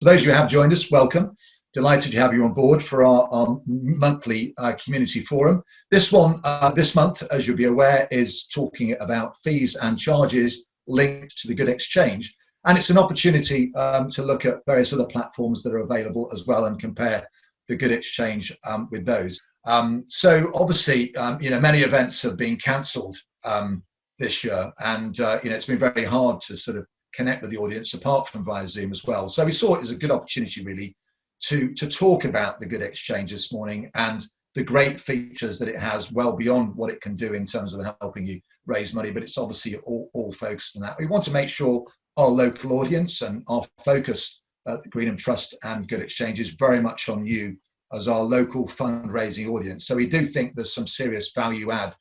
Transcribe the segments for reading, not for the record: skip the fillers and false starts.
For those of you who have joined us, welcome. Delighted to have you on board for our monthly community forum. This one, this month, as you'll be aware, is talking about fees and charges linked to the Git Exchange. And it's an opportunity to look at various other platforms that are available as well and compare the Git Exchange with those. So obviously, many events have been cancelled this year, and it's been very hard to sort of connect with the audience apart from via Zoom as well. So we saw it as a good opportunity really to talk about the Git Exchange this morning and the great features that it has, well beyond what it can do in terms of helping you raise money, but it's obviously all focused on that. We want to make sure our local audience and our focus at the Greenham Trust and Git Exchange is very much on you as our local fundraising audience. So we do think there's some serious value add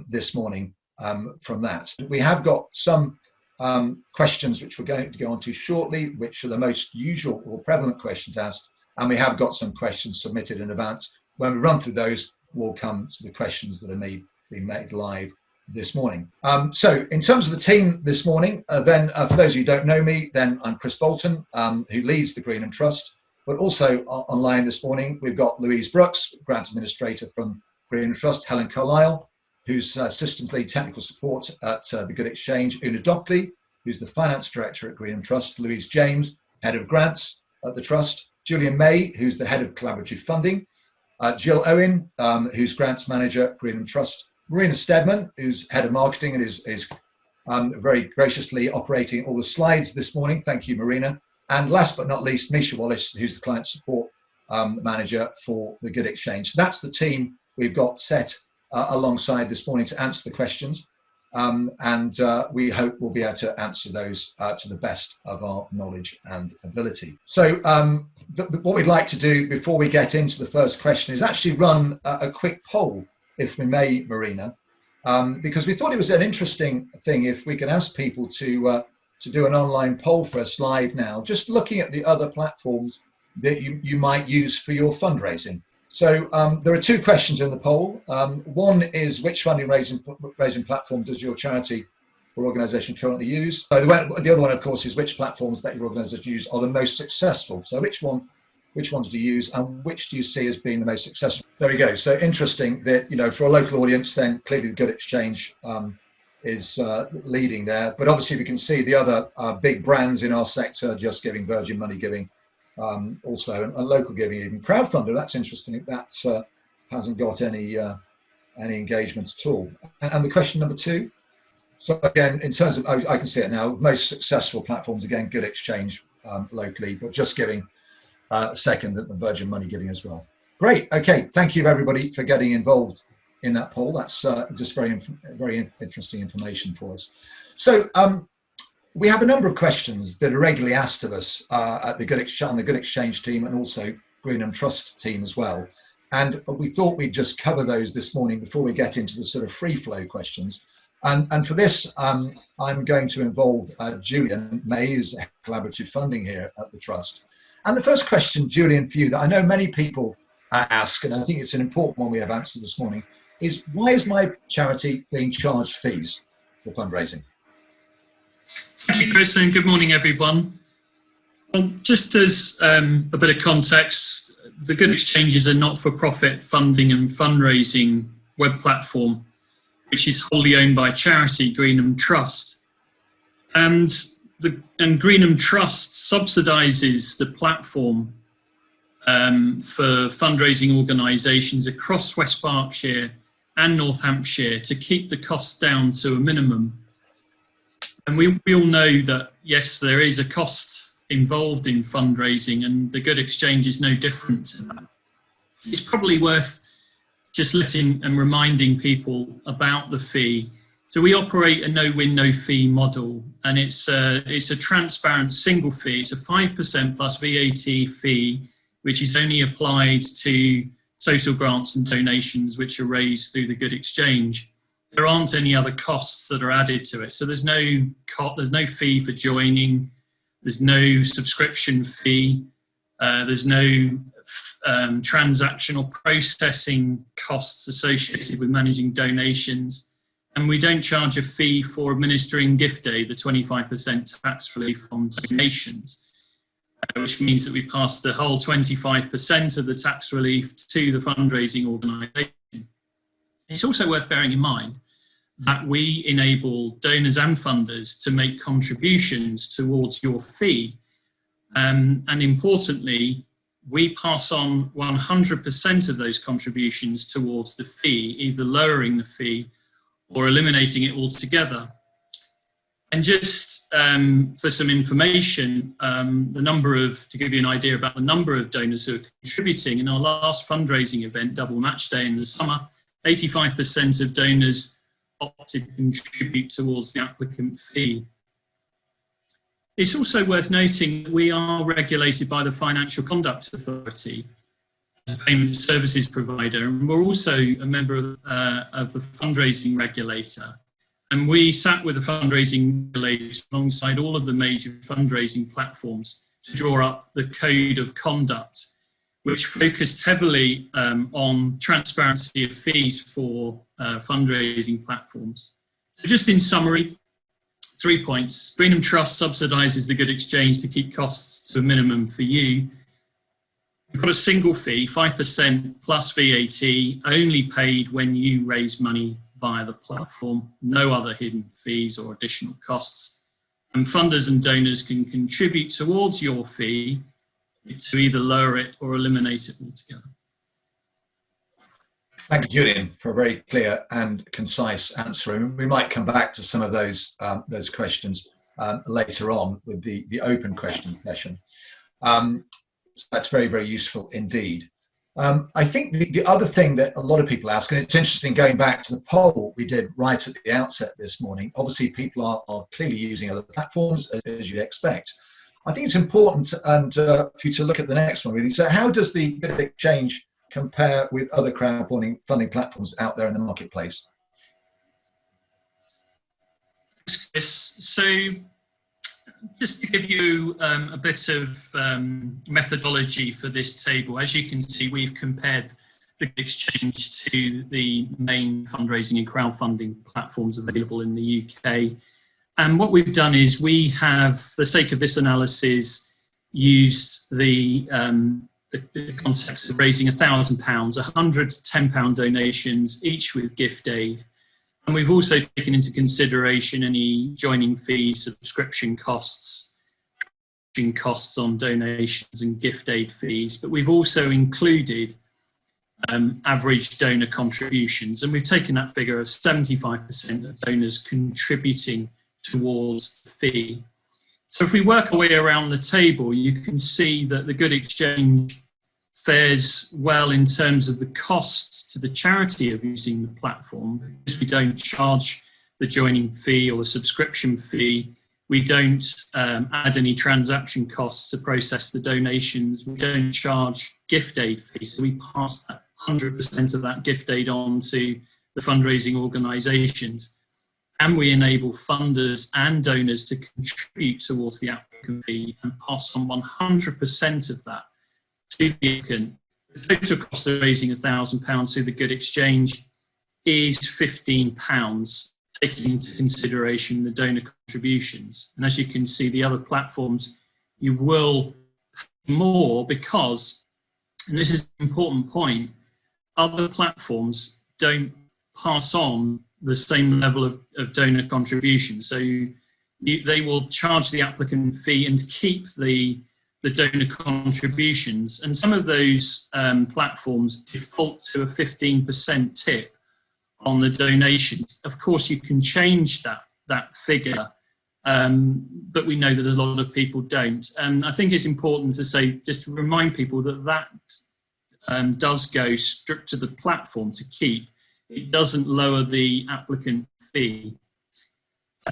this morning from that. We have got some questions which we're going to go on to shortly, which are the most usual or prevalent questions asked, and we have got some questions submitted in advance. When we run through those, we'll come to the questions that are being made live this morning. So in terms of the team this morning, for those who don't know me, then I'm Chris Bolton, who leads the Greenham Trust, but also online this morning, we've got Louise Brooks, Grant Administrator from Greenham Trust, Helen Carlisle, who's Assistant Lead Technical Support at the Git Exchange, Una Dockley, who's the Finance Director at Greenham Trust, Louise James, Head of Grants at the Trust, Julian May, who's the Head of Collaborative Funding, Jill Owen, who's Grants Manager at Greenham Trust, Marina Stedman, who's Head of Marketing and is very graciously operating all the slides this morning. Thank you, Marina. And last but not least, Misha Wallace, who's the Client Support Manager for the Git Exchange. So that's the team we've got set alongside this morning to answer the questions, and we hope we'll be able to answer those to the best of our knowledge and ability. So what we'd like to do before we get into the first question is actually run a quick poll, if we may, Marina, because we thought it was an interesting thing if we can ask people to do an online poll for us live now, just looking at the other platforms that you might use for your fundraising. So there are two questions in the poll. One is, which funding raising platform does your charity or organisation currently use? So the other one, of course, is which platforms that your organisation use are the most successful. So which ones do you use, and which do you see as being the most successful? There we go. So interesting that, for a local audience, then clearly the Git Exchange is leading there. But obviously we can see the other big brands in our sector: JustGiving, Virgin Money Giving, also, and LocalGiving, even Crowdfunder. That's interesting. That hasn't got any engagement at all. And the question number two. So again, in terms of, I can see it now. Most successful platforms, again, Git Exchange locally, but JustGiving second, and Virgin Money Giving as well. Great. Okay. Thank you everybody for getting involved in that poll. That's just very interesting information for us. So. We have a number of questions that are regularly asked of us at the Git Exchange team, and also Greenham Trust team as well. And we thought we'd just cover those this morning before we get into the sort of free flow questions. And for this, I'm going to involve Julian May, who's the Collaborative Funding here at the Trust. And the first question, Julian, for you, that I know many people ask, and I think it's an important one we have answered this morning, is why is my charity being charged fees for fundraising? Thank you, Chris, and good morning, everyone. Just as a bit of context, the Git Exchange is a not-for-profit funding and fundraising web platform, which is wholly owned by charity Greenham Trust. And Greenham Trust subsidises the platform for fundraising organisations across West Berkshire and North Hampshire to keep the costs down to a minimum. And we all know that, yes, there is a cost involved in fundraising, and the Git Exchange is no different to that. It's probably worth just letting and reminding people about the fee. So we operate a no-win, no-fee model, and it's a transparent single fee. It's a 5% plus VAT fee, which is only applied to social grants and donations which are raised through the Git Exchange. There aren't any other costs that are added to it. So there's no fee for joining, there's no subscription fee, there's no transactional processing costs associated with managing donations, and we don't charge a fee for administering gift aid, the 25% tax relief on donations. which means that we pass the whole 25% of the tax relief to the fundraising organisation. It's also worth bearing in mind that we enable donors and funders to make contributions towards your fee. And importantly, we pass on 100% of those contributions towards the fee, either lowering the fee or eliminating it altogether. And just for some information, to give you an idea about the number of donors who are contributing, in our last fundraising event, Double Match Day in the summer, 85% of donors opted to contribute towards the applicant fee. It's also worth noting that we are regulated by the Financial Conduct Authority as a payment services provider, and we're also a member of the fundraising regulator. And we sat with the fundraising regulator alongside all of the major fundraising platforms to draw up the Code of Conduct, which focused heavily on transparency of fees for fundraising platforms. So just in summary, 3 points. Greenham Trust subsidises the Good Exchange to keep costs to a minimum for you. We've got a single fee, 5% plus VAT, only paid when you raise money via the platform, no other hidden fees or additional costs. And funders and donors can contribute towards your fee to either lower it or eliminate it altogether. Thank you, Julian, for a very clear and concise answer. And we might come back to some of those questions later on with the open question session. So that's very, very useful indeed. I think the other thing that a lot of people ask, and it's interesting going back to the poll we did right at the outset this morning, obviously people are clearly using other platforms as you'd expect. I think it's important for you to look at the next one really. So how does the Git Exchange compare with other crowdfunding platforms out there in the marketplace? Thanks, Chris. So just to give you a bit of methodology for this table, as you can see, we've compared the Git Exchange to the main fundraising and crowdfunding platforms available in the UK. And what we've done is we have, for the sake of this analysis, used the context of raising £1,000, 100 £10 donations, each with gift aid. And we've also taken into consideration any joining fees, subscription costs on donations and gift aid fees. But we've also included average donor contributions. And we've taken that figure of 75% of donors contributing towards the fee. So if we work our way around the table, you can see that the Good Exchange fares well in terms of the costs to the charity of using the platform, because we don't charge the joining fee or the subscription fee. We don't add any transaction costs to process the donations. We don't charge gift aid fees. So we pass that 100% of that gift aid on to the fundraising organisations. And we enable funders and donors to contribute towards the applicant fee and pass on 100% of that to the applicant. The total cost of raising £1,000 through the Good Exchange is £15, taking into consideration the donor contributions. And as you can see, the other platforms, you will pay more because, and this is an important point, other platforms don't pass on the same level of donor contribution. So they will charge the applicant fee and keep the donor contributions. And some of those platforms default to a 15% tip on the donations. Of course, you can change that figure, but we know that a lot of people don't. And I think it's important to say, just to remind people that does go strict to the platform to keep. It doesn't lower the applicant fee.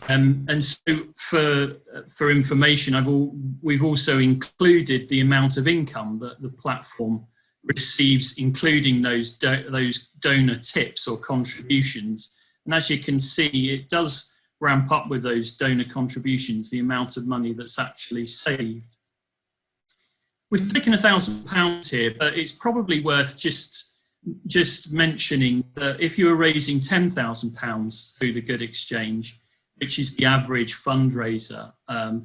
And so for information, we've also included the amount of income that the platform receives, including those donor tips or contributions. And as you can see, it does ramp up with those donor contributions, the amount of money that's actually saved. We've taken £1,000 here, but it's probably worth just mentioning that if you were raising £10,000 through the Good Exchange, which is the average fundraiser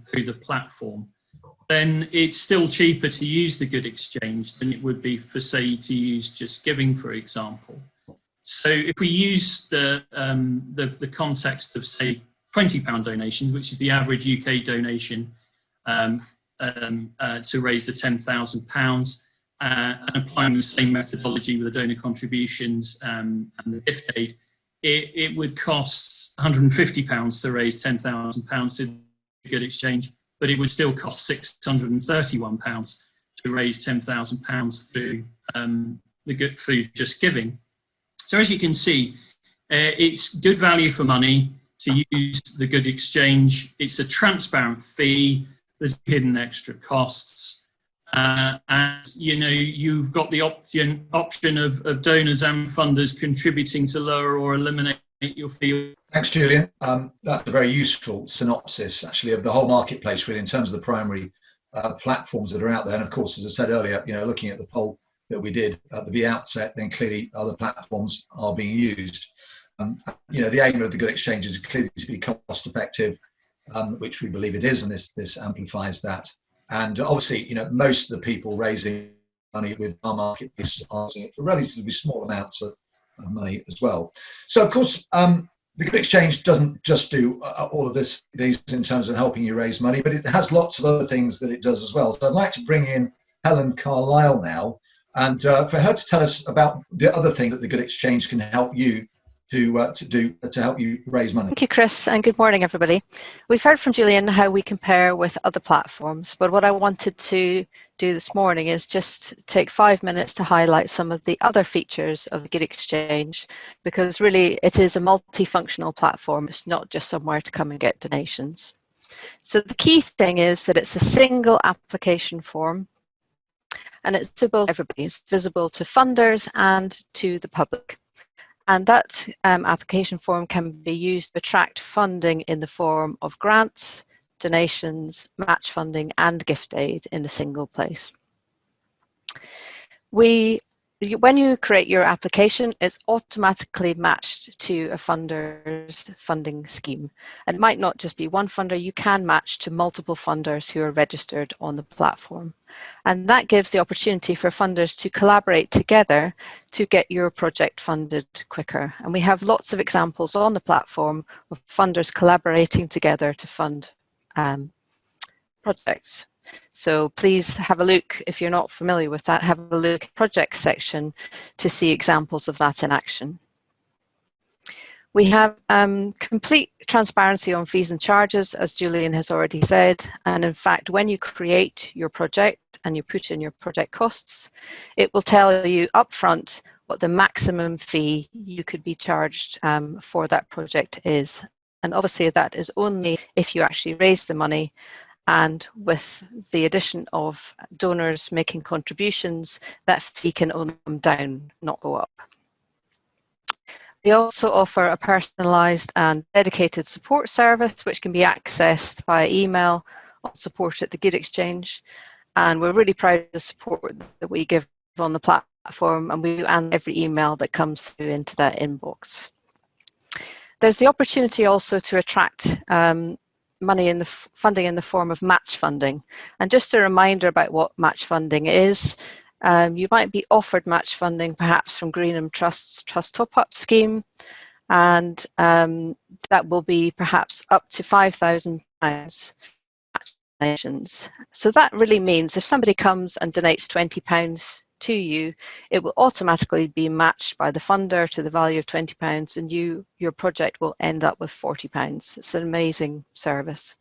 through the platform, then it's still cheaper to use the Git Exchange than it would be for, say, to use JustGiving, for example. So if we use the context of, say, £20 donations, which is the average UK donation to raise the £10,000, and applying the same methodology with the donor contributions and the gift aid, it would cost £150 to raise £10,000 through the Git Exchange, but it would still cost £631 to raise £10,000 through through JustGiving. So as you can see, it's good value for money to use the Git Exchange. It's a transparent fee. There's hidden extra costs. And you've got the option of donors and funders contributing to lower or eliminate your fee. Thanks, Julian. That's a very useful synopsis, actually, of the whole marketplace, really, in terms of the primary platforms that are out there. And of course, as I said earlier, looking at the poll that we did at the outset, then clearly other platforms are being used. The aim of the Git Exchange is clearly to be cost effective, which we believe it is, and this amplifies that. And obviously, most of the people raising money with our marketplace are using it for relatively small amounts of money as well. So, of course, the Git Exchange doesn't just do all of these in terms of helping you raise money, but it has lots of other things that it does as well. So I'd like to bring in Helen Carlisle now, and for her to tell us about the other thing that the Git Exchange can help you to help you raise money. Thank you, Chris, and good morning, everybody. We've heard from Julian how we compare with other platforms, but what I wanted to do this morning is just take 5 minutes to highlight some of the other features of the Git Exchange, because really it is a multifunctional platform. It's not just somewhere to come and get donations. So the key thing is that it's a single application form, and it's visible to everybody. It's visible to funders and to the public. And that application form can be used to attract funding in the form of grants, donations, match funding, and gift aid in a single place. When you create your application, it's automatically matched to a funder's funding scheme. And it might not just be one funder, you can match to multiple funders who are registered on the platform. And that gives the opportunity for funders to collaborate together to get your project funded quicker. And we have lots of examples on the platform of funders collaborating together to fund projects. So please have a look, if you're not familiar with that, have a look at the project section to see examples of that in action. We have complete transparency on fees and charges, as Julian has already said. And in fact, when you create your project and you put in your project costs, it will tell you upfront what the maximum fee you could be charged for that project is. And obviously that is only if you actually raise the money. And with the addition of donors making contributions, that fee can only come down, not go up. We also offer a personalised and dedicated support service, which can be accessed via email on support at the Git Exchange. And we're really proud of the support that we give on the platform, and we answer every email that comes through into that inbox. There's the opportunity also to attract money in the funding in the form of match funding. And just a reminder about what match funding is. You might be offered match funding perhaps from Greenham Trust's Trust Top-Up scheme, and that will be perhaps up to £5,000 donations. So that really means if somebody comes and donates £20 to you, it will automatically be matched by the funder to the value of £20, and your project will end up with £40. It's an amazing service.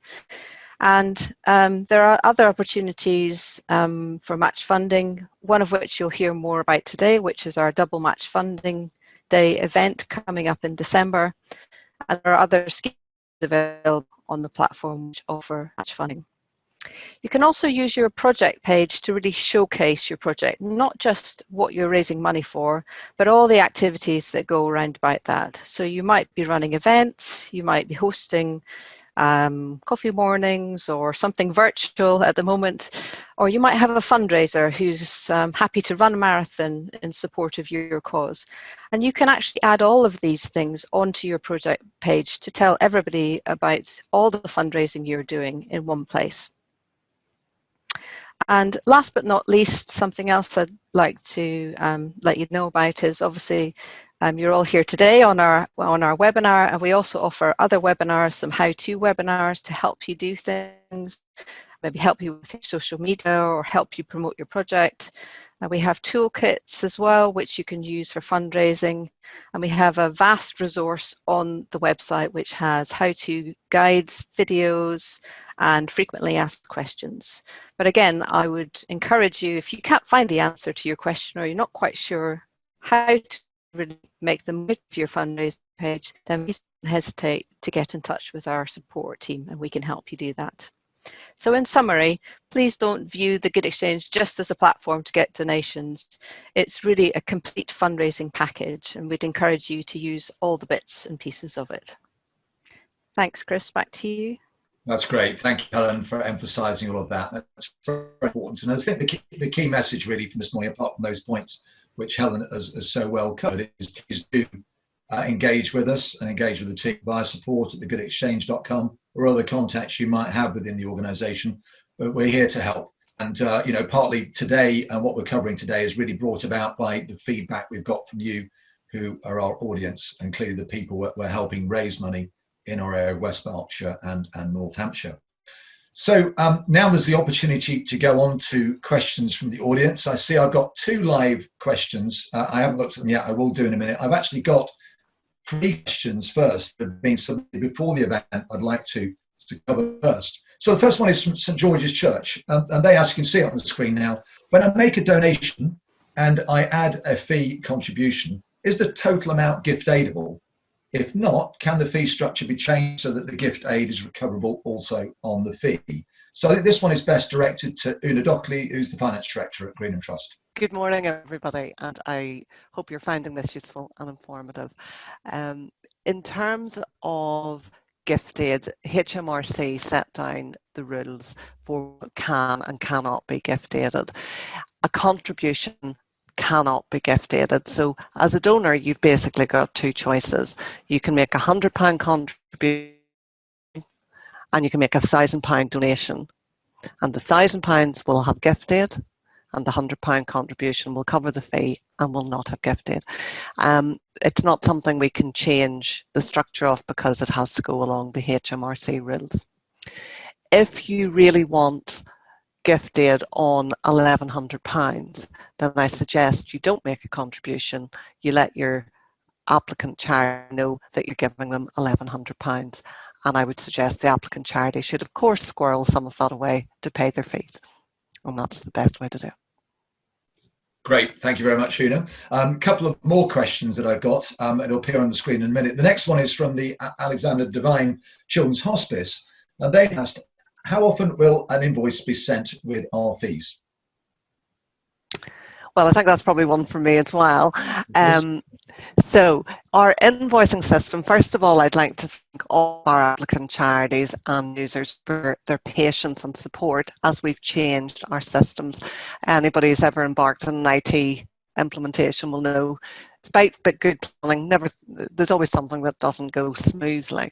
And there are other opportunities for match funding, one of which you'll hear more about today, which is our Double Match Funding Day event coming up in December. And there are other schemes available on the platform which offer match funding. You can also use your project page to really showcase your project, not just what you're raising money for, but all the activities that go around about that. So you might be running events, you might be hosting coffee mornings or something virtual at the moment, or you might have a fundraiser who's happy to run a marathon in support of your cause. And you can actually add all of these things onto your project page to tell everybody about all the fundraising you're doing in one place. And last but not least, something else I'd like to let you know about is obviously you're all here today on our webinar, and we also offer other webinars, some how-to webinars to help you do things, maybe help you with your social media or help you promote your project. We have toolkits as well, which you can use for fundraising. And we have a vast resource on the website, which has how-to guides, videos, and frequently asked questions. But again, I would encourage you, if you can't find the answer to your question or you're not quite sure how to really make the most of your fundraising page, then please don't hesitate to get in touch with our support team and we can help you do that. So in summary, please don't view the Git Exchange just as a platform to get donations. It's really a complete fundraising package, and we'd encourage you to use all the bits and pieces of it. Thanks, Chris. Back to you. That's great. Thank you, Helen, for emphasising all of that. That's very important. And I think the key message really from this morning, apart from those points which Helen has so well covered, is to engage with us and engage with the team via support@thegitexchange.com or other contacts you might have within the organisation. But we're here to help. And, you know, partly today and what we're covering today is really brought about by the feedback we've got from you, who are our audience, and clearly the people we're helping raise money in our area of West Berkshire and North Hampshire. So now there's the opportunity to go on to questions from the audience. I see I've got 2 live questions. I haven't looked at them yet. I will do in a minute. I've actually got 3 questions first that have been submitted before the event I'd like to cover first. So the first one is from St George's Church, and they ask, you can see it on the screen now, when I make a donation and I add a fee contribution, is the total amount gift aidable? If not, can the fee structure be changed so that the gift aid is recoverable also on the fee? So I think this one is best directed to Una Dockley, who's the Finance Director at Greenham Trust. Good morning, everybody, and I hope you're finding this useful and informative. In terms of gift aid, HMRC set down the rules for what can and cannot be gift aided. A contribution cannot be gift aided. So as a donor, you've basically got 2 choices. You can make a £100 contribution and you can make a £1,000 donation. And the £1,000 will have gift aid and the £100 contribution will cover the fee and will not have gift aid. It's not something we can change the structure of because it has to go along the HMRC rules. If you really want gift aid on £1,100, then I suggest you don't make a contribution. You let your applicant charity know that you're giving them £1,100, and I would suggest the applicant charity should of course squirrel some of that away to pay their fees, and that's the best way to do it. Great, thank you very much, Una. A couple of more questions that I've got. It'll appear on the screen in a minute. The next one is from the Alexander Devine Children's Hospice. Now they asked, how often will an invoice be sent with our fees? Well, I think that's probably one for me as well. So our invoicing system, first of all, I'd like to thank all our applicant charities and users for their patience and support as we've changed our systems. Anybody who's ever embarked on an IT implementation will know, despite good planning, there's always something that doesn't go smoothly.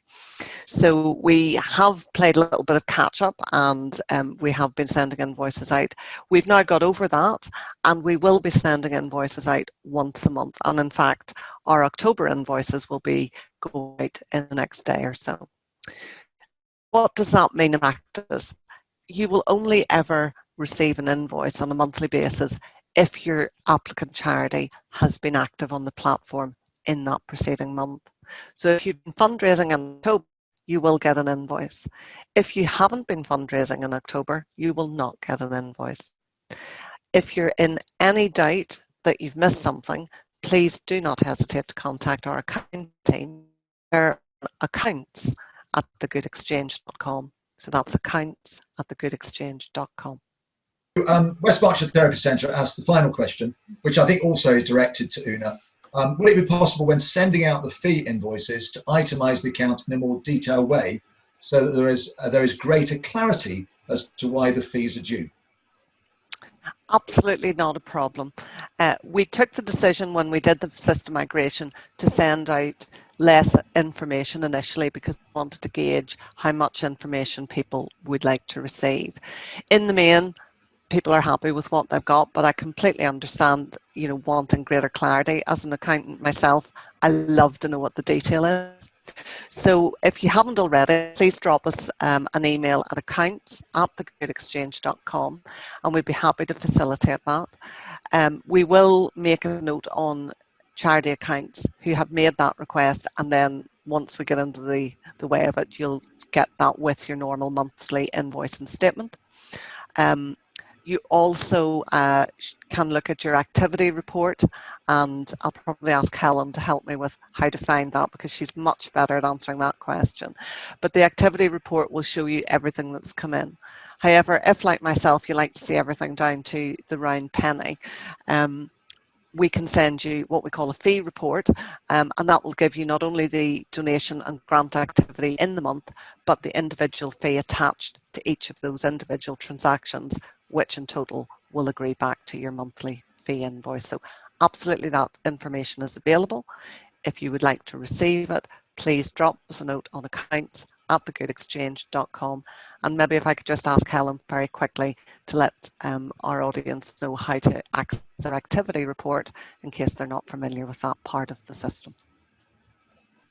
So we have played a little bit of catch up, and we have been sending invoices out. We've now got over that, and we will be sending invoices out once a month. And in fact, our October invoices will be going out in the next day or so. What does that mean in practice? You will only ever receive an invoice on a monthly basis if your applicant charity has been active on the platform in that preceding month. So if you've been fundraising in October, you will get an invoice. If you haven't been fundraising in October, you will not get an invoice. If you're in any doubt that you've missed something, please do not hesitate to contact our account team. They're accounts@thegitexchange.com. So that's accounts@thegitexchange.com. West Berkshire Therapy Centre asked the final question, which I think also is directed to Una. Would it be possible when sending out the fee invoices to itemise the account in a more detailed way so that there is greater clarity as to why the fees are due? Absolutely not a problem. We took the decision when we did the system migration to send out less information initially because we wanted to gauge how much information people would like to receive. In the main, people are happy with what they've got, but I completely understand, you know, wanting greater clarity. As an accountant myself, I love to know what the detail is. So if you haven't already, please drop us an email at accounts@thegitexchange.com, and we'd be happy to facilitate that. We will make a note on charity accounts who have made that request, and then once we get into the way of it, you'll get that with your normal monthly invoice and statement. You also can look at your activity report, and I'll probably ask Helen to help me with how to find that, because she's much better at answering that question. But the activity report will show you everything that's come in. However, if like myself, you like to see everything down to the round penny, we can send you what we call a fee report, and that will give you not only the donation and grant activity in the month, but the individual fee attached to each of those individual transactions, which in total will agree back to your monthly fee invoice. So absolutely that information is available. If you would like to receive it, please drop us a note on accounts@thegitexchange.com. And maybe if I could just ask Helen very quickly to let our audience know how to access their activity report in case they're not familiar with that part of the system.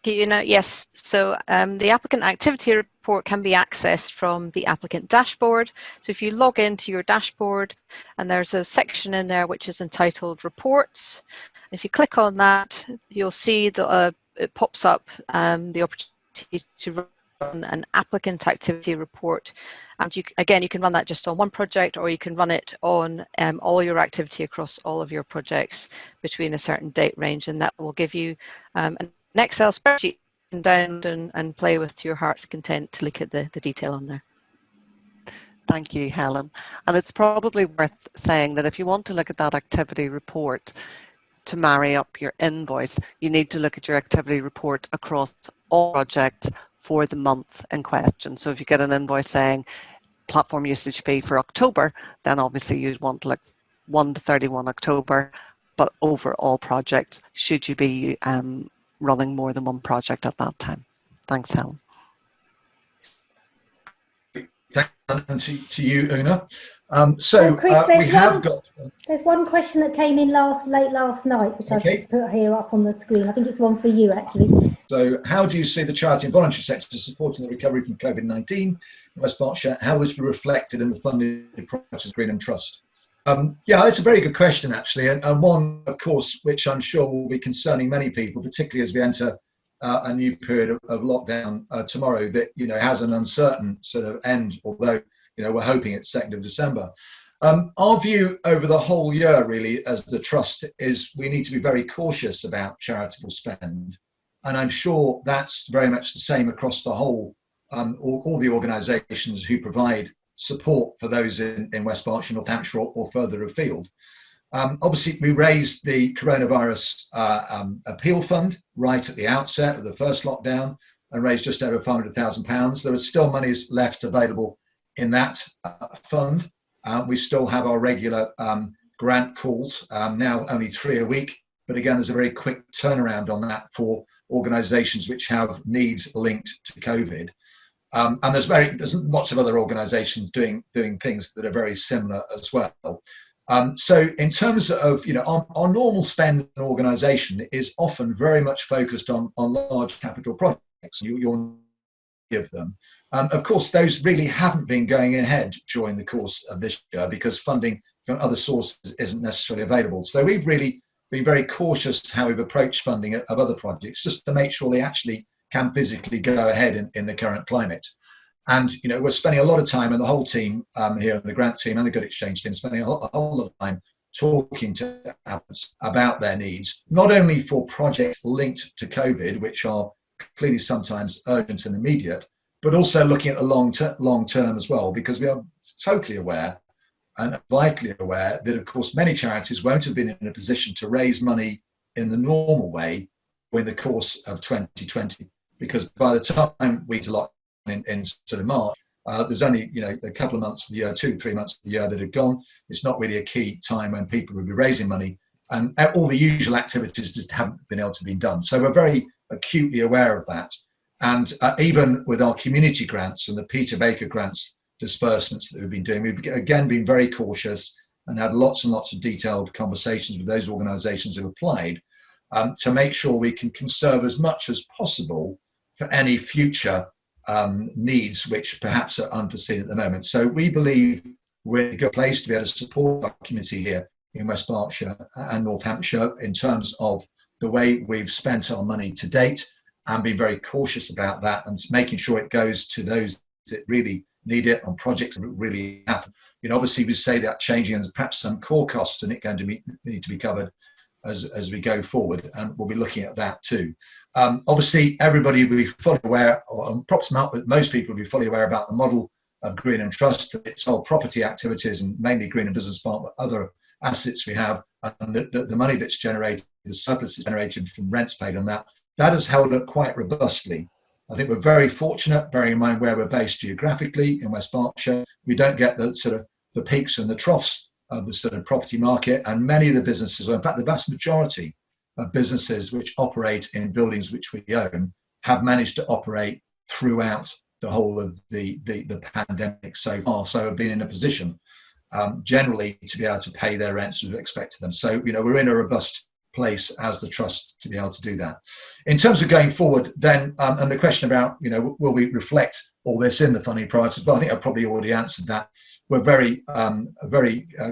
You know, yes, so the applicant activity report can be accessed from the applicant dashboard. So if you log into your dashboard, and there's a section in there which is entitled reports. If you click on that, you'll see that it pops up the opportunity to run an applicant activity report, and you can run that just on one project, or you can run it on all your activity across all of your projects between a certain date range, and that will give you an Excel spreadsheet you can download and play with to your heart's content to look at the detail on there. Thank you, Helen. And it's probably worth saying that if you want to look at that activity report to marry up your invoice, you need to look at your activity report across all projects for the month in question. So if you get an invoice saying platform usage fee for October, then obviously you'd want to look 1 to 31 October, but over all projects, should you be running more than one project at that time. Thanks, Helen. Thanks to you, Una. Chris, got. There's one question that came in late last night, which I've just put here up on the screen. I think it's one for you, actually. So, how do you see the charity and voluntary sector supporting the recovery from COVID-19 in West Berkshire? How will this be reflected in the funding projects Green and Trust? Yeah, it's a very good question, actually, and one, of course, which I'm sure will be concerning many people, particularly as we enter a new period of lockdown tomorrow that, you know, has an uncertain sort of end, although, you know, we're hoping it's 2nd of December. Our view over the whole year, really, as the Trust, is we need to be very cautious about charitable spend. And I'm sure that's very much the same across the whole, all the organisations who provide support for those in West Berkshire, North Hampshire, or further afield. Obviously, we raised the coronavirus appeal fund right at the outset of the first lockdown and raised just over £500,000. There are still monies left available in that fund. We still have our regular grant calls, now only 3 a week. But again, there's a very quick turnaround on that for organisations which have needs linked to COVID. And there's lots of other organisations doing things that are very similar as well. So in terms of, you know, our normal spend in an organisation is often very much focused on large capital projects. You'll give them. Of course, those really haven't been going ahead during the course of this year because funding from other sources isn't necessarily available. So we've really been very cautious how we've approached funding of other projects, just to make sure they actually can physically go ahead in the current climate. And, you know, we're spending a lot of time, and the whole team here, the grant team and the Git Exchange team, spending a whole lot of time talking to applicants about their needs, not only for projects linked to COVID, which are clearly sometimes urgent and immediate, but also looking at the long term as well, because we are totally aware and vitally aware that, of course, many charities won't have been in a position to raise money in the normal way in the course of 2020, because by the time we locked in sort of March, there's only, you know, a couple of months of the year, 2-3 months of the year that have gone. It's not really a key time when people would be raising money, and all the usual activities just haven't been able to be done. So we're very acutely aware of that. And even with our community grants and the Peter Baker grants disbursements that we've been doing. We've again been very cautious and had lots and lots of detailed conversations with those organisations who applied to make sure we can conserve as much as possible for any future needs which perhaps are unforeseen at the moment. So we believe we're in a good place to be able to support our community here in West Berkshire and North Hampshire in terms of the way we've spent our money to date, and be very cautious about that and making sure it goes to those that really need it on projects that really happen. Obviously we say that changing and perhaps some core costs and it going to need to be covered as we go forward, and we'll be looking at that too. Obviously everybody will be fully aware, or perhaps most people will be fully aware about the model of Green and Trust, that it's all property activities and mainly Green and Business Park, but other assets we have, and the money that's generated, the surplus is generated from rents paid on that has held up quite robustly. I think we're very fortunate, bearing in mind where we're based geographically in West Berkshire. We don't get the sort of the peaks and the troughs of the sort of property market, and many of the businesses, or in fact the vast majority of businesses which operate in buildings which we own, have managed to operate throughout the whole of the pandemic so far. So have been in a position generally to be able to pay their rents as we expected them. So we're in a robust place as the trust to be able to do that. In terms of going forward then, and the question about will we reflect all this in the funding priorities, well, I think I've probably already answered that. We're very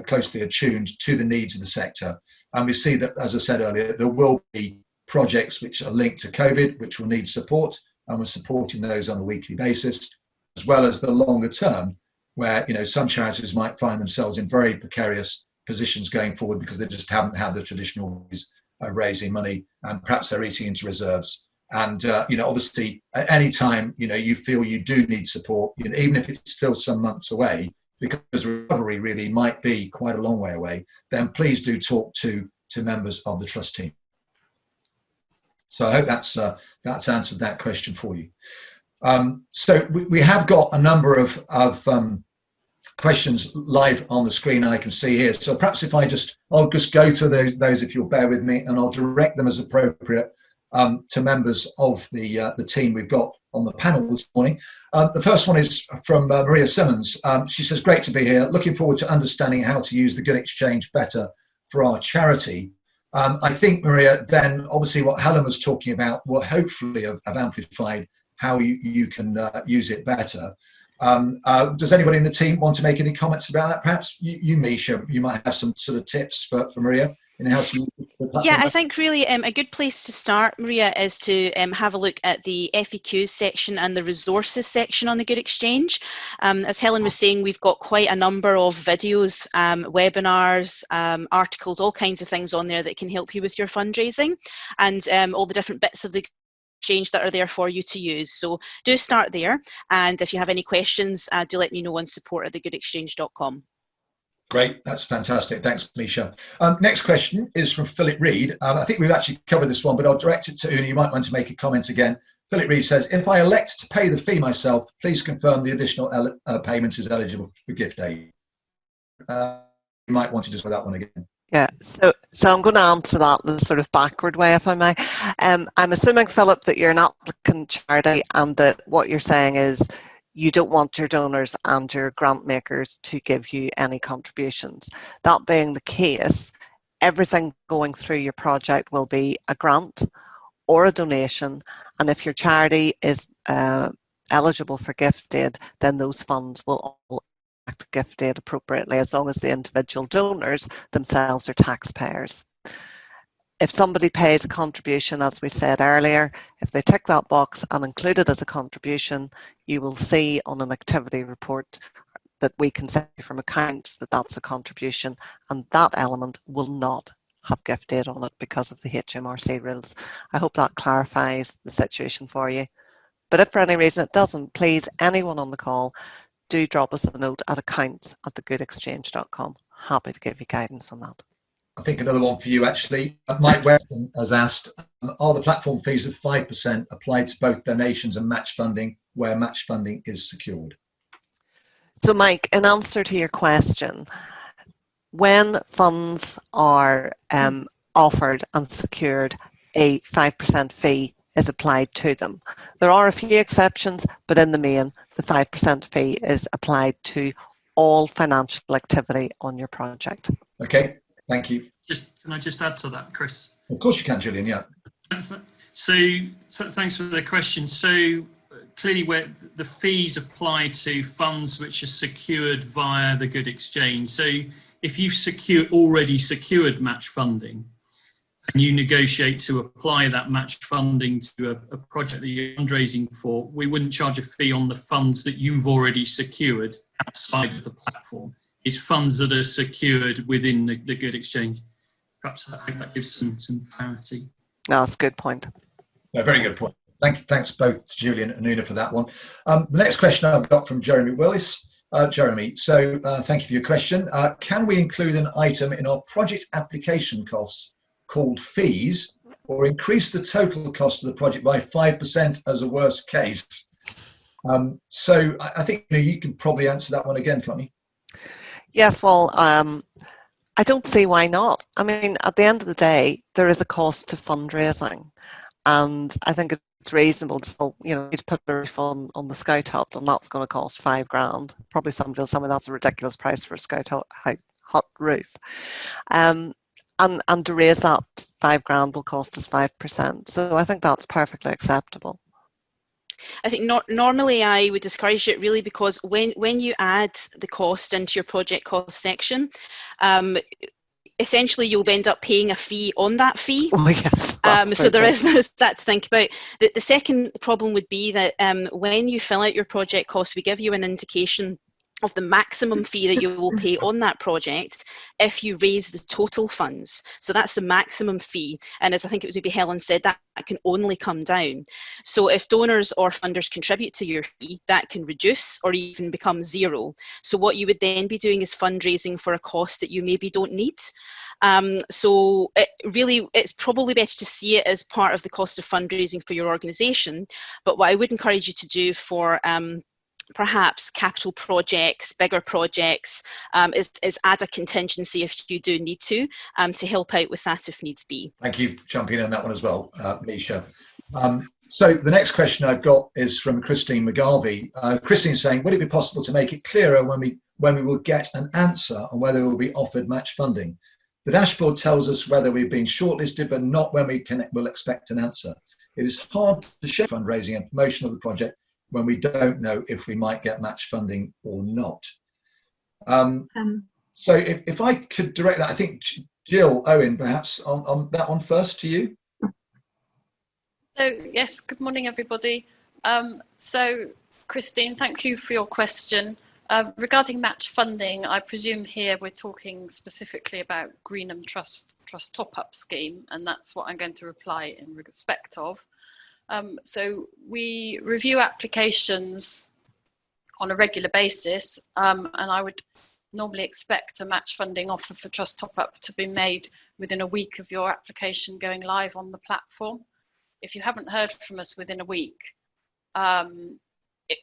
closely attuned to the needs of the sector, and we see that, as I said earlier, there will be projects which are linked to COVID which will need support, and we're supporting those on a weekly basis, as well as the longer term where some charities might find themselves in very precarious positions going forward because they just haven't had the traditional ways of raising money, and perhaps they're eating into reserves. And obviously at any time you feel you do need support, even if it's still some months away, because recovery really might be quite a long way away, then please do talk to members of the trust team. So I hope that's answered that question for you. So we have got a number of questions live on the screen I can see here. So perhaps if I'll just go through those if you'll bear with me, and I'll direct them as appropriate to members of the team we've got on the panel this morning. The first one is from Maria Simmons. She says, great to be here. Looking forward to understanding how to use the Git Exchange better for our charity. I think, Maria, then obviously what Helen was talking about will hopefully have amplified how you can use it better. Does anybody in the team want to make any comments about that? Perhaps you Misha, you might have some sort of tips for Maria in how to use the platform. Yeah, I think really a good place to start, Maria, is to have a look at the FAQs section and the resources section on the Git Exchange. As Helen was saying, we've got quite a number of videos, webinars, articles, all kinds of things on there that can help you with your fundraising, and all the different bits of the Exchange that are there for you to use. So do start there, and if you have any questions, do let me know on support@thegitexchange.com. Great, that's fantastic. Thanks, Misha. Next question is from Philip Reed. I think we've actually covered this one, but I'll direct it to Una. You might want to make a comment again. Philip Reed says, if I elect to pay the fee myself, please confirm the additional payment is eligible for gift aid. You might want to just go that one again. Yeah, so I'm going to answer that in the sort of backward way, if I may. I'm assuming, Philip, that you're an applicant charity and that what you're saying is you don't want your donors and your grant makers to give you any contributions. That being the case, everything going through your project will be a grant or a donation, and if your charity is eligible for gift aid, then those funds will all gift aid appropriately, as long as the individual donors themselves are taxpayers. If somebody pays a contribution, as we said earlier, if they tick that box and include it as a contribution, you will see on an activity report that we can send you from accounts that that's a contribution, and that element will not have gift aid on it because of the HMRC rules. I hope that clarifies the situation for you. But if for any reason it doesn't, please, anyone on the call, do drop us a note at accounts@thegitexchange.com. Happy to give you guidance on that. I think another one for you, actually. Mike Webton has asked, are the platform fees of 5% applied to both donations and match funding where match funding is secured? So, Mike, in answer to your question, when funds are offered and secured, a 5% fee is applied to them. There are a few exceptions, but in the main, the 5% fee is applied to all financial activity on your project. Okay, thank you. Can I just add to that, Chris? Of course you can, Julian, yeah. So thanks for the question. So clearly where the fees apply to funds which are secured via the Git Exchange. So if you've already secured match funding and you negotiate to apply that match funding to a project that you're fundraising for, we wouldn't charge a fee on the funds that you've already secured outside of the platform. It's funds that are secured within the Git Exchange. Perhaps I hope that gives some clarity. No, that's a good point. Yeah, very good point. Thanks both to Julian and Una for that one. The next question I've got from Jeremy Willis. Jeremy, so thank you for your question. Can we include an item in our project application costs called fees, or increase the total cost of the project by 5% as a worst case? So I think you can probably answer that one again, can't you? Yes, well, I don't see why not. I mean, at the end of the day, there is a cost to fundraising, and I think it's reasonable to still, to put a roof on the Scout Hut, and that's going to cost $5,000. Probably somebody will tell me that's a ridiculous price for a Scout Hut roof. And to raise that $5,000 will cost us 5%. So I think that's perfectly acceptable. I think normally I would discourage it really, because when you add the cost into your project cost section, essentially you'll end up paying a fee on that fee. Oh, yes. So there's that to think about. The second problem would be that when you fill out your project cost, we give you an indication of the maximum fee that you will pay on that project if you raise the total funds. So that's the maximum fee. And as I think it was maybe Helen said, that can only come down. So if donors or funders contribute to your fee, that can reduce or even become zero. So what you would then be doing is fundraising for a cost that you maybe don't need. So it's probably better to see it as part of the cost of fundraising for your organisation. But what I would encourage you to do for perhaps capital projects, bigger projects, is add a contingency if you do need to help out with that if needs be. Thank you. Jump in on that one as well, Misha. So the next question I've got is from Christine McGarvey. Christine's saying, would it be possible to make it clearer when we will get an answer on whether we will be offered match funding? The dashboard tells us whether we've been shortlisted, but not when we'll expect an answer. It is hard to share fundraising and promotion of the project when we don't know if we might get match funding or not. So if I could direct that, I think Jill, Owen, perhaps on that one first to you. So yes, good morning everybody. So Christine, thank you for your question. Regarding match funding, I presume here we're talking specifically about Greenham Trust top-up scheme, and that's what I'm going to reply in respect of. So we review applications on a regular basis, and I would normally expect a match funding offer for Trust Top Up to be made within a week of your application going live on the platform. If you haven't heard from us within a week,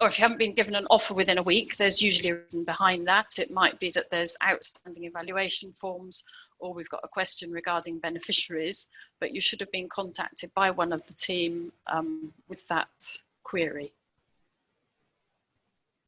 or if you haven't been given an offer within a week, there's usually a reason behind that. It might be that there's outstanding evaluation forms, or we've got a question regarding beneficiaries, but you should have been contacted by one of the team with that query.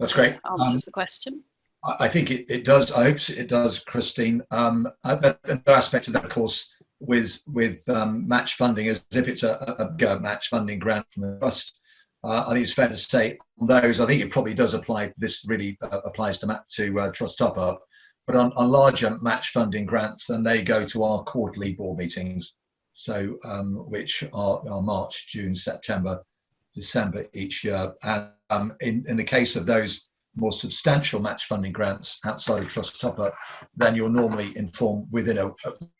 That's great. Answers the question. I think it does. I hope it does, Christine. The aspect of that, of course, with match funding is if it's a match funding grant from the trust. I think it's fair to say on those, I think it probably does apply. This really applies to Trust Top Up, but on larger match funding grants, then they go to our quarterly board meetings, so which are March, June, September, December each year. And in the case of those more substantial match funding grants outside of Trust Top Up, then you're normally informed within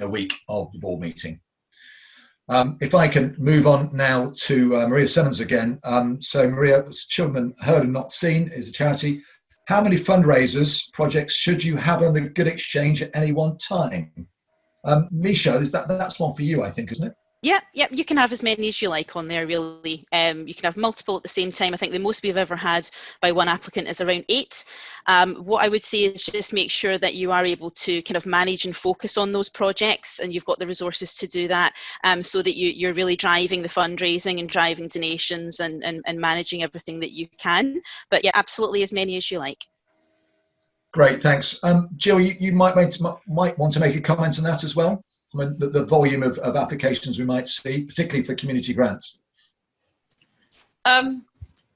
a week of the board meeting. If I can move on now to Maria Simmons again. So Maria, Children Heard and Not Seen is a charity. How many fundraisers projects should you have on the Git Exchange at any one time? Misha, that's one for you, I think, isn't it? Yeah, you can have as many as you like on there, really. You can have multiple at the same time. I think the most we've ever had by one applicant is around 8. What I would say is just make sure that you are able to kind of manage and focus on those projects, and you've got the resources to do that, so that you're really driving the fundraising and driving donations and managing everything that you can. But yeah, absolutely as many as you like. Great, thanks. Jill, you might want to make a comment on that as well. I mean, the volume of applications we might see, particularly for community grants.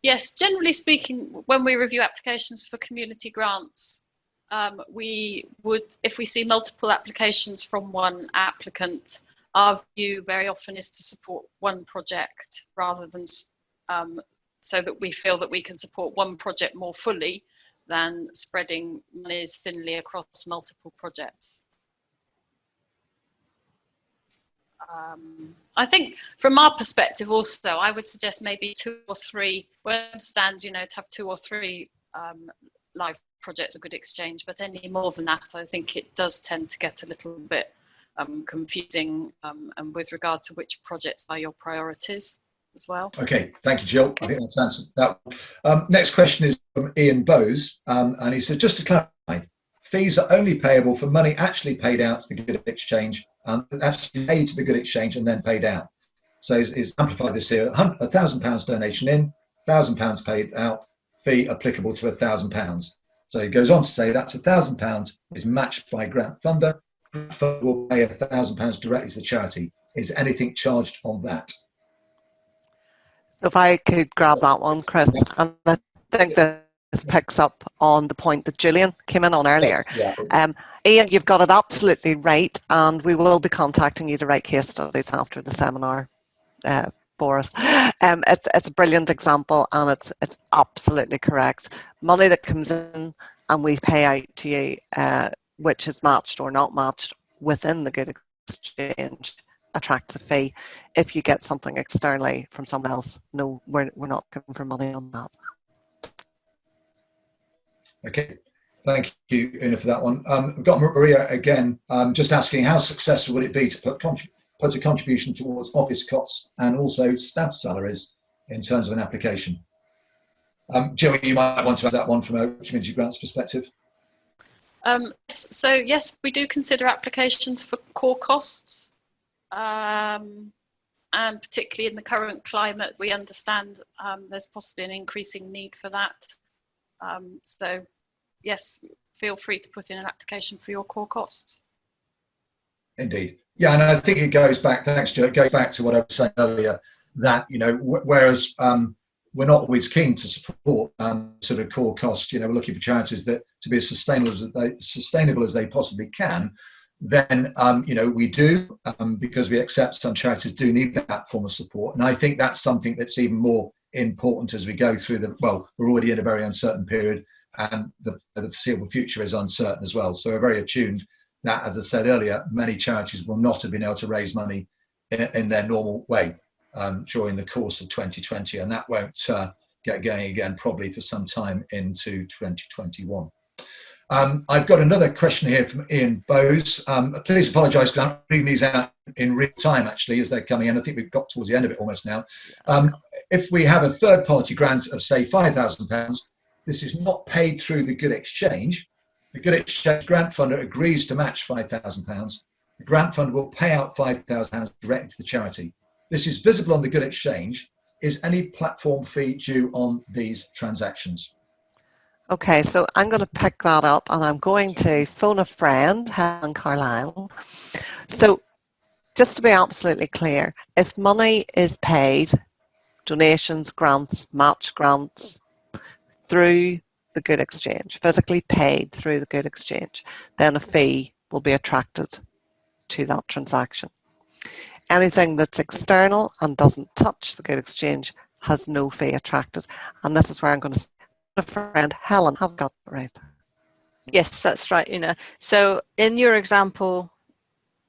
Yes, generally speaking, when we review applications for community grants, we would, if we see multiple applications from one applicant, our view very often is to support one project rather than so that we feel that we can support one project more fully than spreading monies thinly across multiple projects. I think from our perspective also, I would suggest maybe 2 or 3. We understand, you know, to have 2 or 3 live projects, a good exchange, but any more than that, I think it does tend to get a little bit confusing, and with regard to which projects are your priorities as well. Okay, thank you, Jill. I think that's answered that. Next question is from Ian Bowes, and he said, just to clarify, fees are only payable for money actually paid out to the Git Exchange, actually paid to the Git Exchange and then paid out. So he's amplified this here: £1,000 donation in, £1,000 paid out, fee applicable to £1,000. So he goes on to say that's £1,000 is matched by grant funder. Grant funder will pay £1,000 directly to the charity. Is anything charged on that? So if I could grab that one, Chris, and I think that this picks up on the point that Julian came in on earlier. Yeah. Ian, you've got it absolutely right, and we will be contacting you to write case studies after the seminar for us. It's a brilliant example, and it's absolutely correct. Money that comes in and we pay out to you, which is matched or not matched within the Git Exchange, attracts a fee. If you get something externally from someone else, no, we're not looking for money on that. Okay, thank you, Una, for that one. We've got Maria again, just asking how successful would it be to put a contribution towards office costs and also staff salaries in terms of an application? Jill, you might want to add that one from a community grants perspective. So yes, we do consider applications for core costs, and particularly in the current climate, we understand there's possibly an increasing need for that. So yes, feel free to put in an application for your core costs. Indeed. Yeah, and I think it goes back, thanks Joe, it goes back to what I was saying earlier, that, you know, whereas we're not always keen to support sort of core costs, you know, we're looking for charities that to be as sustainable as they possibly can, then, you know, we do, because we accept some charities do need that form of support. And I think that's something that's even more important as we go through the, well, we're already in a very uncertain period, and the foreseeable future is uncertain as well. So we're very attuned that, as I said earlier, many charities will not have been able to raise money in their normal way during the course of 2020, and that won't get going again probably for some time into 2021. I've got another question here from Ian Bowes. Please apologise because I'm reading these out in real time actually as they're coming in. I think we've got towards the end of it almost now. If we have a third-party grant of say £5,000, this is not paid through the Git Exchange. The Git Exchange grant funder agrees to match £5,000. The grant funder will pay out £5,000 directly to the charity. This is visible on the Git Exchange. Is any platform fee due on these transactions? Okay, so I'm going to pick that up and I'm going to phone a friend, Helen Carlisle. So just to be absolutely clear, if money is paid, donations, grants, match grants, through the Git Exchange, physically paid through the Git Exchange, then a fee will be attracted to that transaction. Anything that's external and doesn't touch the Git Exchange has no fee attracted. And this is where I'm going to say, a friend, Helen, have got it right. Yes, that's right, Una. So in your example,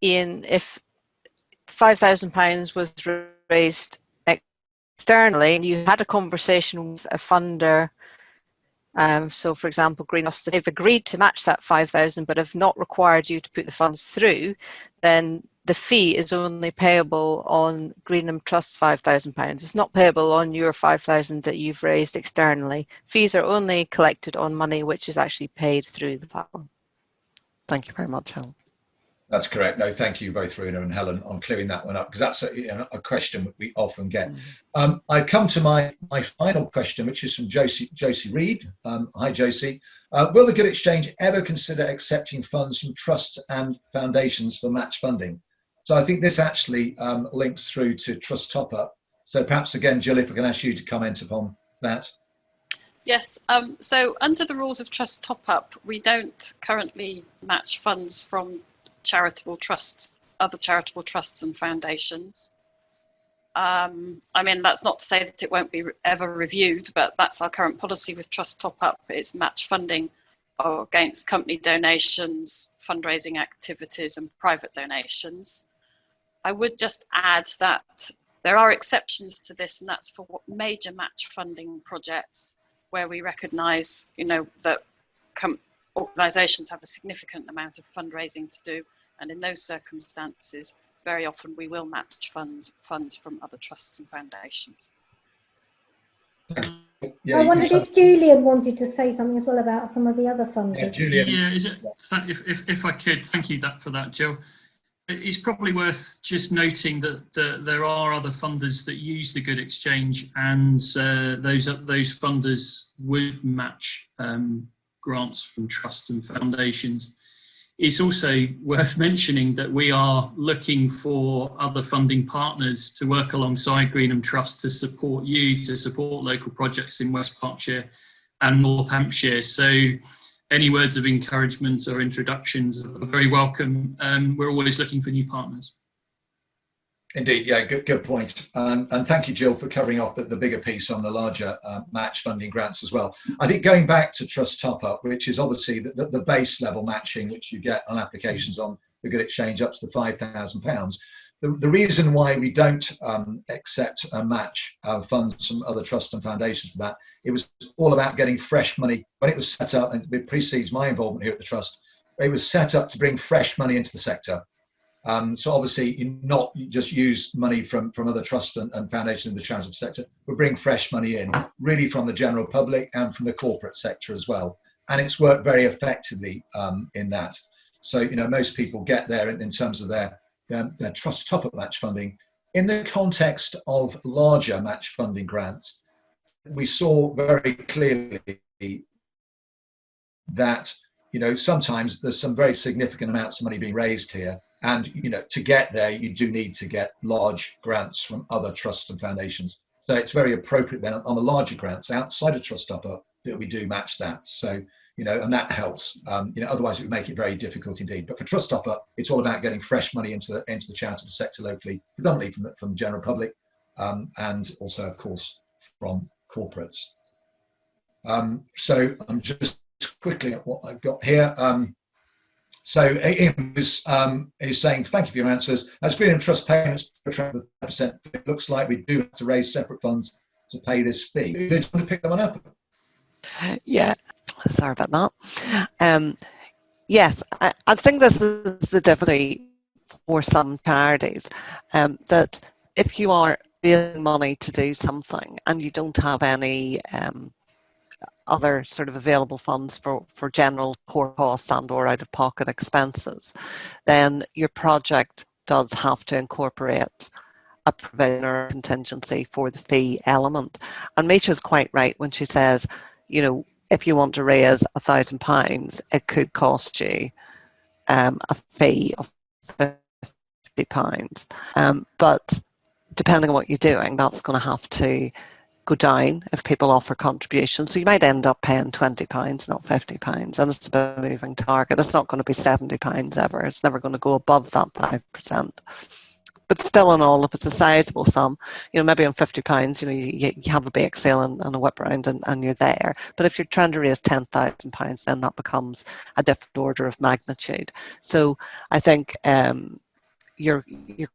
Ian, if £5,000 was raised externally and you had a conversation with a funder, so for example, Green Costa, they've agreed to match that 5,000 but have not required you to put the funds through, then the fee is only payable on Greenham Trust's £5,000. It's not payable on your 5,000 that you've raised externally. Fees are only collected on money which is actually paid through the platform. Thank you very much, Helen. That's correct. No, thank you both, Runa and Helen, on clearing that one up, because that's a question that we often get. I come to my final question, which is from Josie Reed. Hi, Josie. Will the Git Exchange ever consider accepting funds from trusts and foundations for match funding? So I think this actually links through to Trust Top Up. So perhaps again, Jill, if I can ask you to comment upon that. Yes, so under the rules of Trust Top Up, we don't currently match funds from charitable trusts, other charitable trusts and foundations. I mean, that's not to say that it won't be ever reviewed, but that's our current policy with Trust Top Up. It's match funding against company donations, fundraising activities and private donations. I would just add that there are exceptions to this, and that's for major match funding projects where we recognise, you know, that organisations have a significant amount of fundraising to do, and in those circumstances, very often we will match funds from other trusts and foundations. Yeah, I wondered if Julian wanted to say something as well about some of the other funders. Yeah, Julian. Yeah, is it? If I could, thank you for that, Jill. It's probably worth just noting that there are other funders that use the Git Exchange, and those funders would match grants from trusts and foundations. It's also worth mentioning that we are looking for other funding partners to work alongside Greenham Trust to support local projects in West Berkshire and North Hampshire. So any words of encouragement or introductions are very welcome. We're always looking for new partners. Indeed, yeah, good point. And thank you, Jill, for covering off the bigger piece on the larger match funding grants as well. I think going back to Trust Top Up, which is obviously the base level matching which you get on applications on the Git Exchange up to the £5,000. The reason why we don't accept a match funds from other trusts and foundations for that, it was all about getting fresh money. When it was set up, and it precedes my involvement here at the Trust, it was set up to bring fresh money into the sector. So obviously you not just use money from other trusts and foundations in the charitable sector, but bring fresh money in, really from the general public and from the corporate sector as well. And it's worked very effectively in that. So, you know, most people get there in terms of their Trust Top Up match funding. In the context of larger match funding grants, we saw very clearly that, you know, sometimes there's some very significant amounts of money being raised here. And, you know, to get there, you do need to get large grants from other trusts and foundations. So it's very appropriate then on the larger grants outside of Trust Top Up that we do match that. So, you know, and that helps. You know, otherwise it would make it very difficult indeed. But for Trust Top Up, it's all about getting fresh money into the charitable sector locally, predominantly from the general public, and also, of course, from corporates. So I'm just quickly at what I've got here. So Ian is saying, thank you for your answers. As Greenham Trust payments with 5%, it looks like we do have to raise separate funds to pay this fee. Do you want to pick that one up? Yeah, sorry about that. Yes, I think this is the difficulty for some charities, that if you are raising money to do something and you don't have any other sort of available funds for general core costs and or out-of-pocket expenses, then your project does have to incorporate a provision or contingency for the fee element. And Misha's quite right when she says, you know, if you want to raise £1,000, it could cost you a fee of £50. But depending on what you're doing, that's going to have to go down if people offer contributions. So you might end up paying £20, not £50, and it's a bit of a moving target. It's not going to be £70 ever. It's never going to go above that 5%. But still in all, if it's a sizable sum, you know, maybe on £50, you know, you have a bake sale and a whip round and you're there. But if you're trying to raise £10,000, then that becomes a different order of magnitude. So I think you're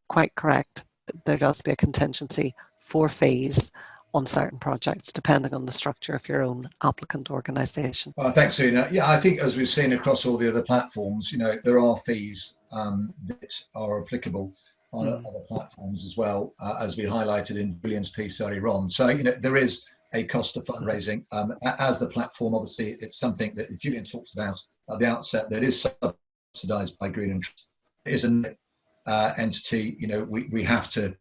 quite correct. There does be a contingency for fees on certain projects, depending on the structure of your own applicant organisation. Well, thanks, Una. Yeah, I think as we've seen across all the other platforms, there are fees that are applicable on other platforms as well, as we highlighted in Julian's piece earlier on. So, there is a cost of fundraising. As the platform, obviously, it's something that Julian talked about at the outset that is subsidised by Green and Trust. It is an entity, we have to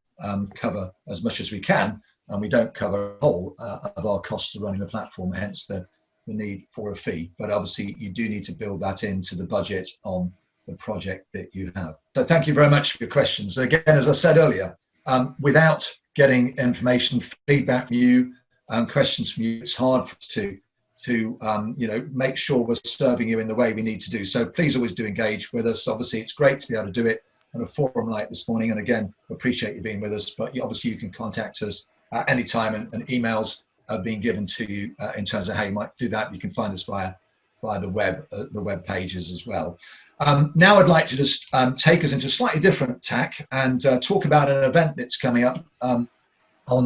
cover as much as we can, and we don't cover the whole of our costs of running the platform, hence the need for a fee. But obviously, you do need to build that into the budget on the project that you have. So thank you very much for your questions. Again, as I said earlier, without getting information, feedback from you, questions from you, it's hard to make sure we're serving you in the way we need to do. So please always do engage with us. Obviously, it's great to be able to do it on a forum like this morning. And again, appreciate you being with us. But obviously, you can contact us at any time, and emails are being given to you in terms of how you might do that. You can find us via the web pages as well. Now I'd like to just take us into a slightly different tack and talk about an event that's coming up on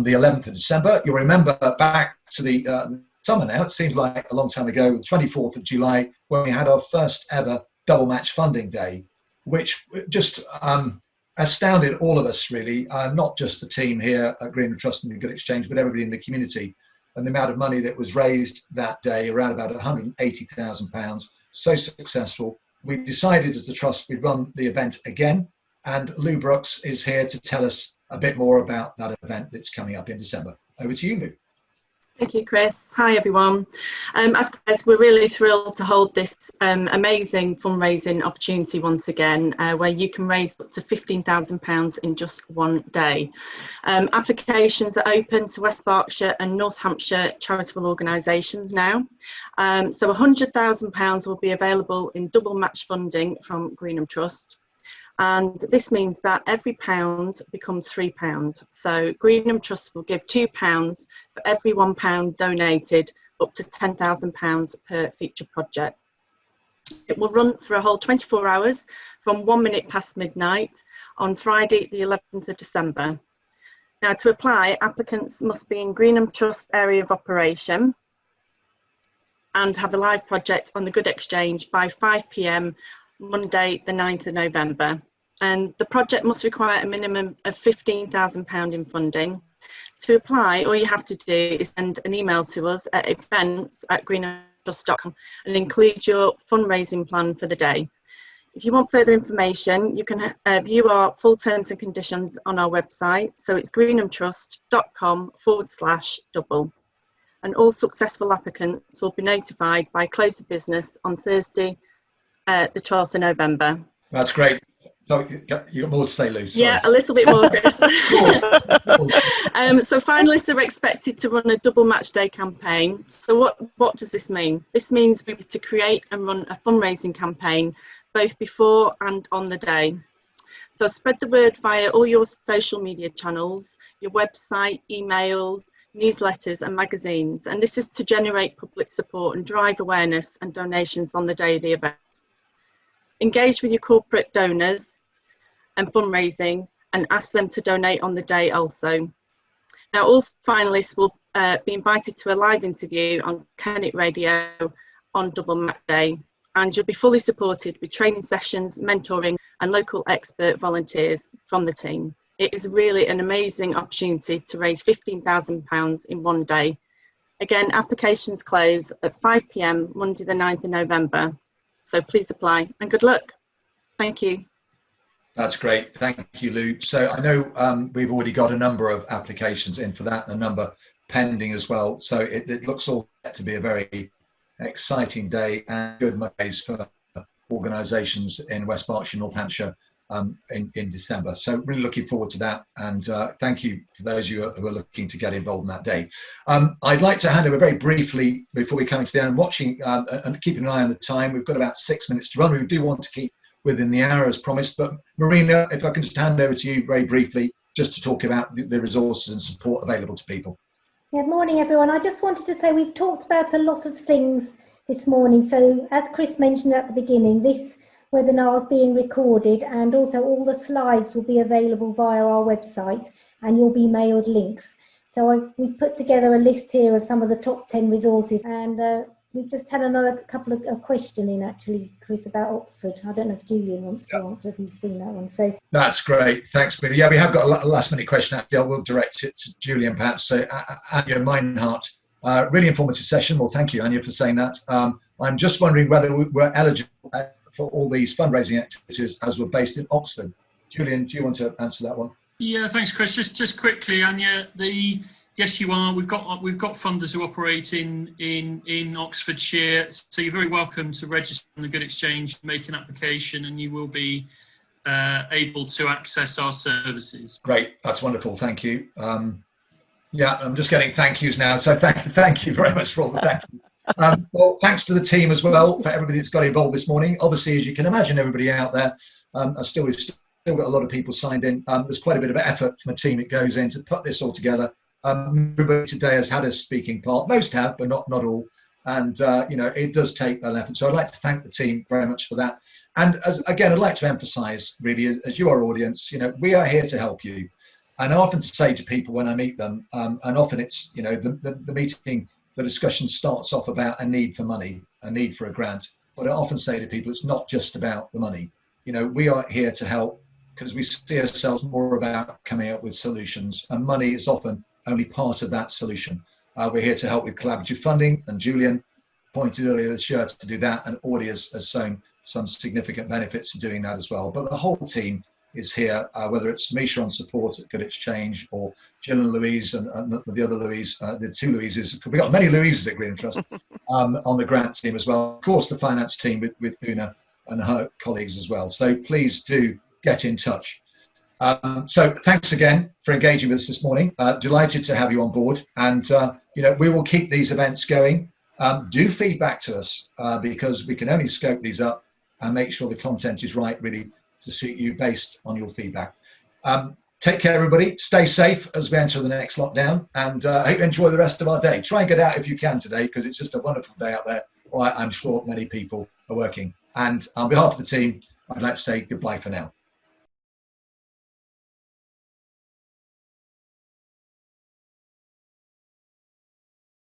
the 11th of December. You'll remember back to the summer now, it seems like a long time ago, the 24th of July, when we had our first ever double match funding day, which just astounded all of us really, not just the team here at Green and Trust and Git Exchange, but everybody in the community. And the amount of money that was raised that day, around about £180,000, so successful. We decided as the Trust we'd run the event again, and Lou Brooks is here to tell us a bit more about that event that's coming up in December. Over to you, Lou. Thank you, Chris. Hi, everyone. As Chris, we're really thrilled to hold this amazing fundraising opportunity once again, where you can raise up to £15,000 in just one day. Applications are open to West Berkshire and North Hampshire charitable organisations now. So £100,000 will be available in double match funding from Greenham Trust. And this means that every pound becomes £3. So Greenham Trust will give £2 for every £1 donated, up to £10,000 per feature project. It will run for a whole 24 hours from 1 minute past midnight on Friday, the 11th of December. Now, to apply, applicants must be in Greenham Trust area of operation and have a live project on the Git Exchange by 5 p.m. Monday, the 9th of November. And the project must require a minimum of £15,000 in funding. To apply, all you have to do is send an email to us at events@greenhamtrust.com and include your fundraising plan for the day. If you want further information, you can view our full terms and conditions on our website. So it's greenhamtrust.com/double. And all successful applicants will be notified by close of business on Thursday, the 12th of November. That's great. So you got more to say, Lou? Sorry. Yeah, a little bit more, Chris. So finalists are expected to run a double match day campaign. So what does this mean? This means we need to create and run a fundraising campaign both before and on the day. So spread the word via all your social media channels, your website, emails, newsletters and magazines. And this is to generate public support and drive awareness and donations on the day of the event. Engage with your corporate donors and fundraising and ask them to donate on the day also. Now, all finalists will be invited to a live interview on Kennet Radio on Double Match Day, and you'll be fully supported with training sessions, mentoring and local expert volunteers from the team. It is really an amazing opportunity to raise £15,000 in one day. Again, applications close at 5 p.m. Monday the 9th of November. So please apply and good luck. Thank you. That's great. Thank you, Lou. So I know we've already got a number of applications in for that and a number pending as well. So it looks all to be a very exciting day and good days for organisations in West Berkshire, North Hampshire in December. So really looking forward to that. And thank you for those of you who are looking to get involved in that day. I'd like to hand over very briefly before we come to the end, watching and keeping an eye on the time. We've got about 6 minutes to run. We do want to keep within the hour as promised, but Marina, if I can just hand over to you very briefly, just to talk about the resources and support available to people. Good morning, everyone. I just wanted to say we've talked about a lot of things this morning. So as Chris mentioned at the beginning, this webinar is being recorded and also all the slides will be available via our website and you'll be mailed links. So we've put together a list here of some of the top 10 resources, and we've just had another couple of question in actually, Chris, about Oxford. I don't know if Julian wants to answer if you've seen that one. So that's great, thanks, Billy. Yeah, we have got a last minute question. Actually, I will direct it to Julian perhaps. So Anya Meinhardt, really informative session. Well, thank you, Anya, for saying that. I'm just wondering whether we're eligible for all these fundraising activities as we're based in Oxford. Julian, do you want to answer that one? Yeah, thanks, Chris. Just quickly, Anya, yes, you are. We've got funders who operate in Oxfordshire, so you're very welcome to register on the Git Exchange, make an application, and you will be able to access our services. Great, that's wonderful. Thank you. Yeah, I'm just getting thank yous now. So thank you very much for all the thank you. Well, thanks to the team as well, for everybody that's got involved this morning. Obviously, as you can imagine, everybody out there, we've still got a lot of people signed in. There's quite a bit of effort from the team that goes in to put this all together. Everybody today has had a speaking part. Most have, but not all. And, it does take an effort. So I'd like to thank the team very much for that. And again, I'd like to emphasize, really, as you are audience, we are here to help you. And I often say to people when I meet them, and often it's, the meeting, the discussion starts off about a need for money, a need for a grant. But I often say to people, it's not just about the money. We are here to help because we see ourselves more about coming up with solutions, and money is often only part of that solution. We're here to help with collaborative funding, and Julian pointed earlier to do that, and Audie has shown some significant benefits of doing that as well. But the whole team is here, whether it's Misha on support at Git Exchange, or Jill and Louise and the other Louise, the two Louises. We've got many Louises at Green Trust on the grant team as well. Of course, the finance team with Una and her colleagues as well. So please do get in touch. So thanks again for engaging with us this morning. Delighted to have you on board, and we will keep these events going. Do feedback to us because we can only scope these up and make sure the content is right, really, to suit you based on your feedback. Take care, everybody. Stay safe as we enter the next lockdown, and I hope you enjoy the rest of our day. Try and get out if you can today, because it's just a wonderful day out there. I'm sure many people are working. And on behalf of the team, I'd like to say goodbye for now.